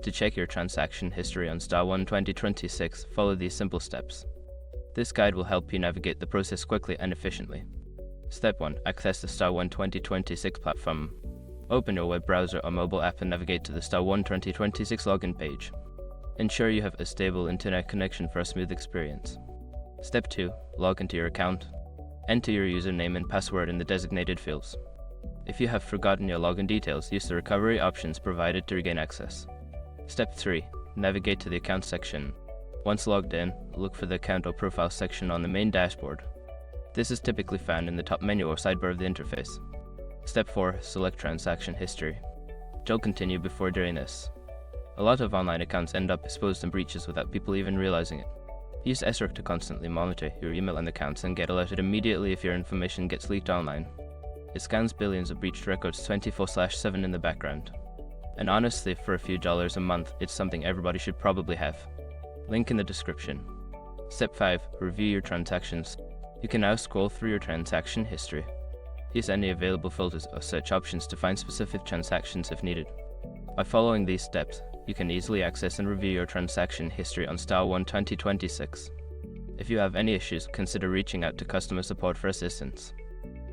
To check your transaction history on StarOne 2026, follow these simple steps. This guide will help you navigate the process quickly and efficiently. Step 1. Access the StarOne 2026 platform. Open your web browser or mobile app and navigate to the StarOne 2026 login page. Ensure you have a stable internet connection for a smooth experience. Step 2. Log into your account. Enter your username and password in the designated fields. If you have forgotten your login details, use the recovery options provided to regain access. Step 3. Navigate to the account section. Once logged in, look for the account or profile section on the main dashboard. This is typically found in the top menu or sidebar of the interface. Step 4. Select transaction history. Don't continue before doing this. A lot of online accounts end up exposed in breaches without people even realizing it. Use SROC to constantly monitor your email and accounts and get alerted immediately if your information gets leaked online. It scans billions of breached records 24/7 in the background. And honestly, for a few dollars a month, it's something everybody should probably have. Link in the description. Step 5. Review your transactions. You can now scroll through your transaction history. Use any available filters or search options to find specific transactions if needed. By following these steps, you can easily access and review your transaction history on StarOne 2026. If you have any issues, consider reaching out to customer support for assistance.